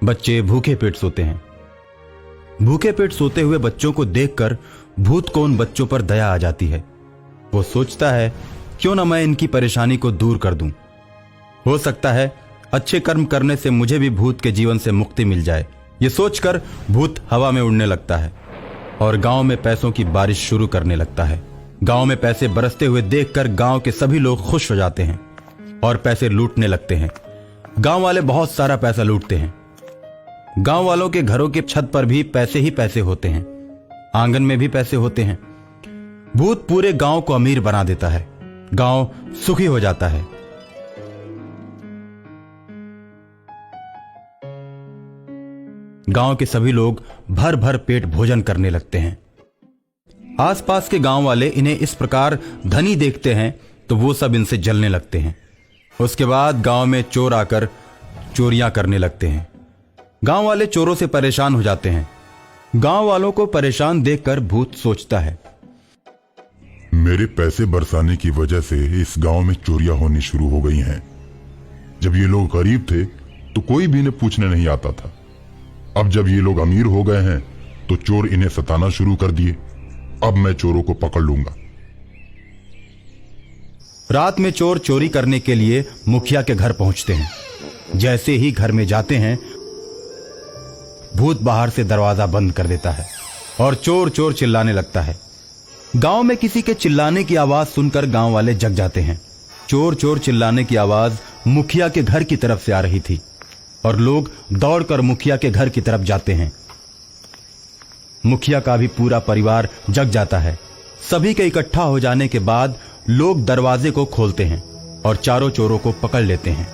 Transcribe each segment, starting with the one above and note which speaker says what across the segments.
Speaker 1: बच्चे भूखे पेट सोते हैं। भूखे पेट सोते हुए बच्चों को देखकर भूत को उन बच्चों पर दया आ जाती है। वो सोचता है क्यों ना मैं इनकी परेशानी को दूर कर दूं। हो सकता है अच्छे कर्म करने से मुझे भी भूत के जीवन से मुक्ति मिल जाए। ये सोचकर भूत हवा में उड़ने लगता है और गांव में पैसों की बारिश शुरू करने लगता है। गांव में पैसे बरसते हुए देखकर गांव के सभी लोग खुश हो जाते हैं और पैसे लूटने लगते हैं। गांव वाले बहुत सारा पैसा लूटते हैं। गांव वालों के घरों के छत पर भी पैसे ही पैसे होते हैं, आंगन में भी पैसे होते हैं। भूत पूरे गांव को अमीर बना देता है। गांव सुखी हो जाता है। गांव के सभी लोग भर भर पेट भोजन करने लगते हैं। आसपास के गांव वाले इन्हें इस प्रकार धनी देखते हैं तो वो सब इनसे जलने लगते हैं। उसके बाद गांव में चोर आकर चोरियां करने लगते हैं। गांव वाले चोरों से परेशान हो जाते हैं। गांव वालों को परेशान देखकर भूत सोचता है,
Speaker 2: मेरे पैसे बरसाने की वजह से इस गांव में चोरियां होनी शुरू हो गई हैं। जब ये लोग गरीब थे तो कोई भी इन्हें पूछने नहीं आता था। अब जब ये लोग अमीर हो गए हैं तो चोर इन्हें सताना शुरू कर दिए। अब मैं चोरों को पकड़ लूंगा।
Speaker 1: रात में चोर चोरी करने के लिए मुखिया के घर पहुंचते हैं। जैसे ही घर में जाते हैं भूत बाहर से दरवाजा बंद कर देता है और चोर चोर चिल्लाने लगता है। गांव में किसी के चिल्लाने की आवाज सुनकर गांव वाले जग जाते हैं। चोर चोर चिल्लाने की आवाज मुखिया के घर की तरफ से आ रही थी और लोग दौड़कर मुखिया के घर की तरफ जाते हैं। मुखिया का भी पूरा परिवार जग जाता है। सभी के इकट्ठा हो जाने के बाद लोग दरवाजे को खोलते हैं और चारों चोरों को पकड़ लेते हैं।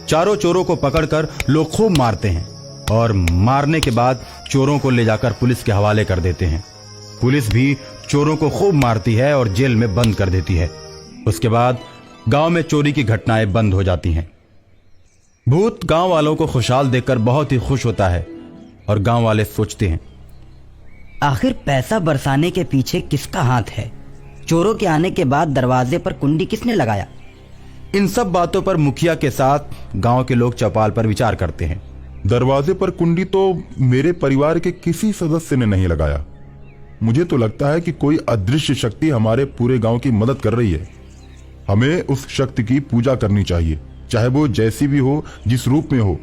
Speaker 1: चारों चोरों को पकड़कर लोग खूब मारते हैं और मारने के बाद चोरों को ले जाकर पुलिस के हवाले कर देते हैं। पुलिस भी चोरों को खूब मारती है और जेल में बंद कर देती है। उसके बाद गांव में चोरी की घटनाएं बंद हो जाती हैं। भूत गांव वालों को खुशहाल देखकर बहुत ही खुश होता है और गांव वाले सोचते हैं,
Speaker 3: आखिर पैसा बरसाने के पीछे किसका हाथ है? चोरों के आने के बाद दरवाजे पर कुंडी किसने लगाया?
Speaker 1: इन सब बातों पर मुखिया के साथ गांव के लोग चौपाल पर विचार करते हैं।
Speaker 2: दरवाजे पर कुंडी तो मेरे परिवार के किसी सदस्य ने नहीं लगाया। मुझे तो लगता है कि कोई अदृश्य शक्ति हमारे पूरे गांव की मदद कर रही है। हमें उस शक्ति की पूजा करनी चाहिए, चाहे वो जैसी भी हो, जिस रूप में हो।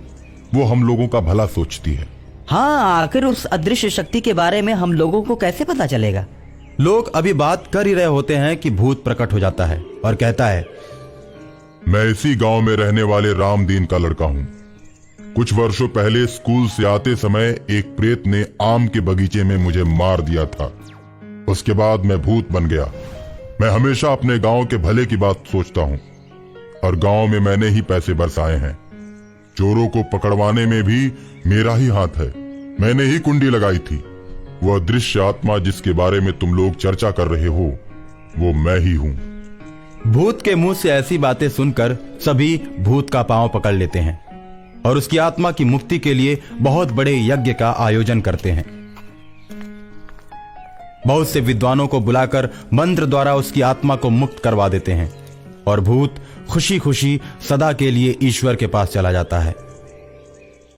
Speaker 2: वो हम लोगों का भला सोचती है।
Speaker 3: हाँ, आखिर उस अदृश्य शक्ति के बारे में हम लोगों को कैसे पता चलेगा?
Speaker 1: लोग अभी बात कर ही रहे होते हैं कि भूत प्रकट हो जाता है और कहता है,
Speaker 2: मैं इसी गांव में रहने वाले रामदीन का लड़का हूं। कुछ वर्षों पहले स्कूल से आते समय एक प्रेत ने आम के बगीचे में मुझे मार दिया था। उसके बाद मैं भूत बन गया। मैं हमेशा अपने गांव के भले की बात सोचता हूं और गांव में मैंने ही पैसे बरसाए हैं। चोरों को पकड़वाने में भी मेरा ही हाथ है। मैंने ही कुंडी लगाई थी। वो अदृश्य आत्मा जिसके बारे में तुम लोग चर्चा कर रहे हो, वो मैं ही हूं।
Speaker 1: भूत के मुंह से ऐसी बातें सुनकर सभी भूत का पांव पकड़ लेते हैं और उसकी आत्मा की मुक्ति के लिए बहुत बड़े यज्ञ का आयोजन करते हैं। बहुत से विद्वानों को बुलाकर मंत्र द्वारा उसकी आत्मा को मुक्त करवा देते हैं और भूत खुशी खुशी सदा के लिए ईश्वर के पास चला जाता है।